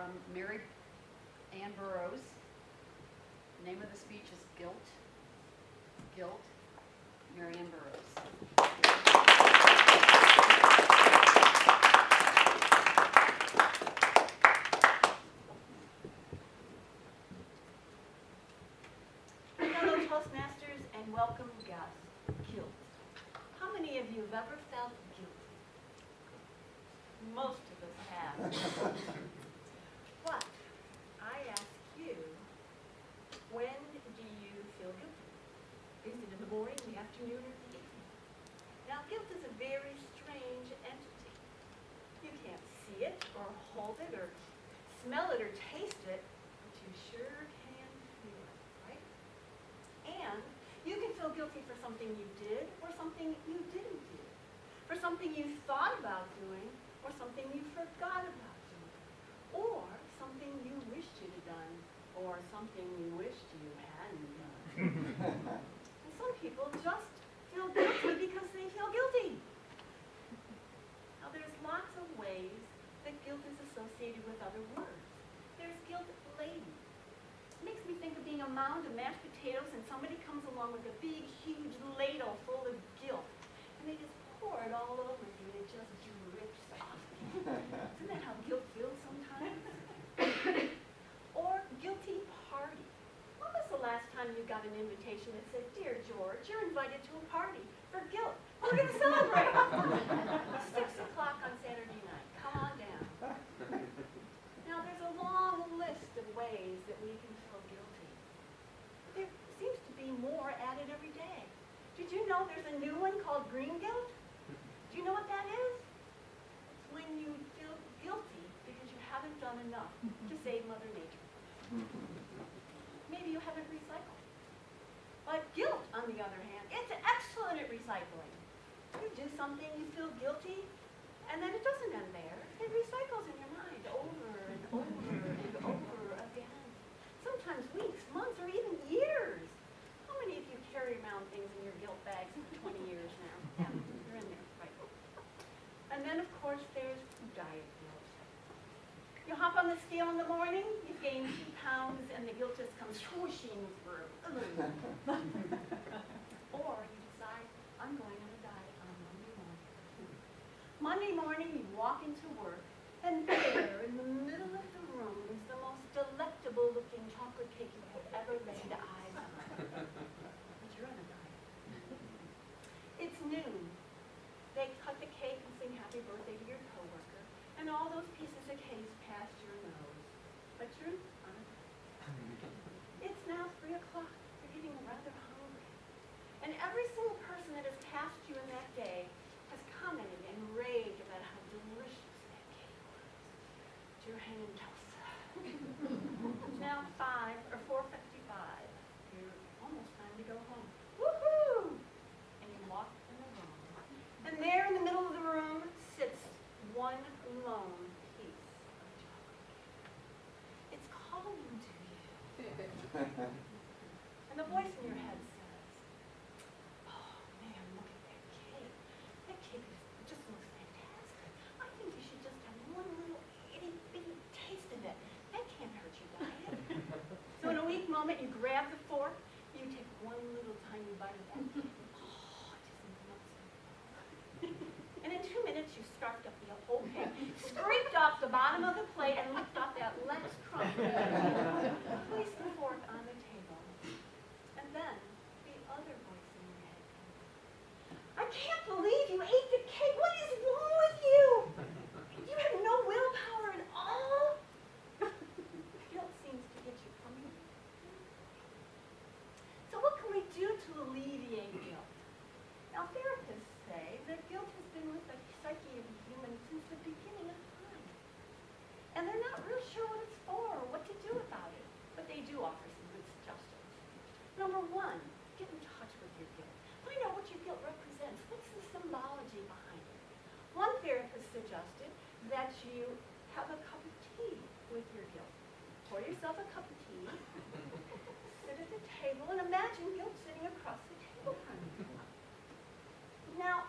from Mary Ann Burrows. The name of the speech is Guilt. Guilt, Mary Ann Burrows. Hello, Toastmasters, and welcome guests. Guilt. How many of you have ever felt guilty? Most of us have. But I ask you, when do you feel guilty? Is it in the morning, the afternoon, or the evening? Now, guilt is a very strange entity. You can't see it, or hold it, or smell it, or taste it, but you sure can feel it, right? And you can feel guilty for something you did or something you didn't do, for something you thought about doing or something you forgot about doing, or something you wished you'd have done or something you wished you hadn't done. And some people just feel guilty because they feel guilty. Now, there's lots of ways that guilt is associated with other words. There's guilt laden. It makes me think of being a mound of mashed potatoes and somebody comes along with a big, huge ladle full of guilt. And they just pour it all over you and it just drips off. Isn't that how guilt feels sometimes? Or guilty party. When was the last time you got an invitation that said, "Dear George, you're invited to a party for guilt. We're going to celebrate." 6 o'clock on Saturday night. Come on down. Now, there's a long list of ways that we can feel guilty. There seems to be more added every day. Did you know there's a new one called green guilt? Do you know what that is? It's when you feel guilty because you haven't done enough to save Mother Nature. Maybe you haven't recycled. But guilt, on the other hand, it's excellent at recycling. You do something, you feel guilty, and then it doesn't end there. It recycles in your mind over and over and over again. Sometimes weeks, months, or even years. How many of you carry around things in your guilt bags for 20 years now? Yeah, they're in there, right. And then, of course, there's diet guilt. You hop on the scale in the morning, you gain 2 pounds, and the guilt just comes swooshing through. Or you decide, I'm going on a diet on Monday morning. Monday morning, you walk into work, and there, in the middle of the room, is the most delectable-looking chocolate cake you have ever laid eyes on. But you're on a diet. It's noon. They cut the cake and sing happy birthday to your coworker, and all those pieces of cake pass your nose. But you're on a diet. It's now 3 o'clock. You're getting rather hungry. And every single person that has passed you in that day has commented and raved about how delicious that cake was. But you're hanging tough. It's now 5 or 4:55. You're almost time to go home. Woohoo! And you walk in the room. And there in the middle of the room sits one lone piece of chocolate cake. It's calling to you. And the voice in your head says, "Oh man, look at that cake. That cake just looks fantastic. I think you should just have one little itty bitty taste of it. That can't hurt your diet." So in a weak moment, you grab the fork, you take one little tiny bite of that cake. Oh, it just melts in your mouth. And in 2 minutes, you scarfed up the whole cake, scraped off the bottom of the plate, and licked off that last crumb. Placed the fork on the table. And then the other voice in your head comes. "I can't believe you ate the cake. What is wrong with you? You have no willpower at all." Guilt seems to get you coming. So what can we do to alleviate guilt? Now, therapists say that guilt has been with the psyche of a human since the beginning of time. And they're not real sure what it's for or what to do about it. But they do offer some good suggestions. Number 1, get in touch with your guilt. Find out what your guilt represents. What's the symbology behind it? One therapist suggested that you have a cup of tea with your guilt. Pour yourself a cup of tea, sit at the table, and imagine guilt sitting across the table from you. Now,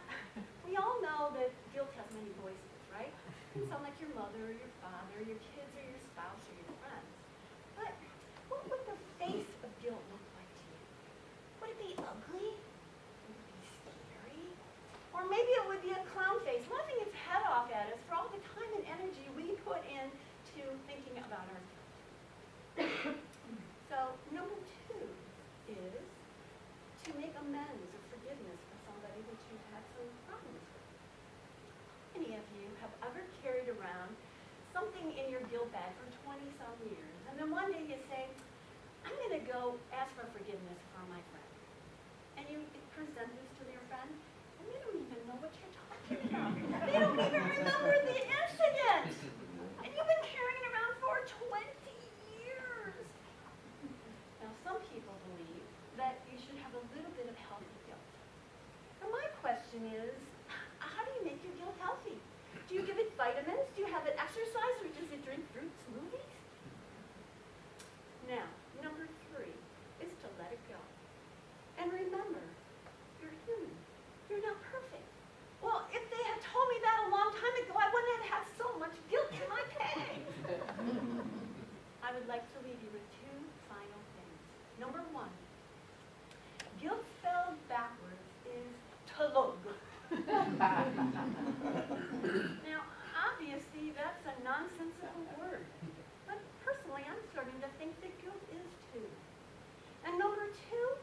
we all know that guilt has many voices, right? can sound like your mother or your father, your kids or your spouse or your friends. But what would the face of guilt look like to you? Would it be ugly? Would it be scary? Or maybe it would be a clown face, laughing its head off at us for all the time and energy we put into thinking about our guilt. So number 2 is to make amends or forgiveness for somebody that you've had some problems with. How many of you have ever carried around something in your guilt bag for 20-some years, and then one day you say, I'm going to go ask for forgiveness for my friend. And you present this to your friend, and they don't even know what you're talking about. They don't even remember the incident. And you've been carrying it around for 20 years. Now, some people believe that you should have a little bit of healthy guilt. And my question is, how do you make your guilt healthy? Do you give it vitamins? Do you have it exercise? Or does it drink fruit smoothies? Now, number 3 is to let it go. And remember, you're human. You're not perfect. Well, if they had told me that a long time ago, I wouldn't have had so much guilt in my bag. I would like to leave you with 2 final things. Number 1, guilt spelled backwards is tulug. Now, obviously, that's a nonsensical word. But personally, I'm starting to think that guilt is too. And number 2,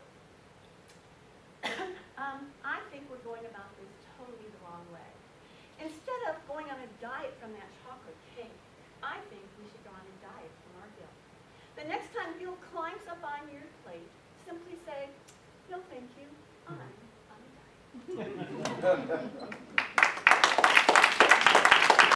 I think we're going about this totally the wrong way. Instead of going on a diet from that chocolate cake, I think we should go on a diet from our guilt. The next time guilt climbs up on your plate, simply say, no thank you, I'm on a diet.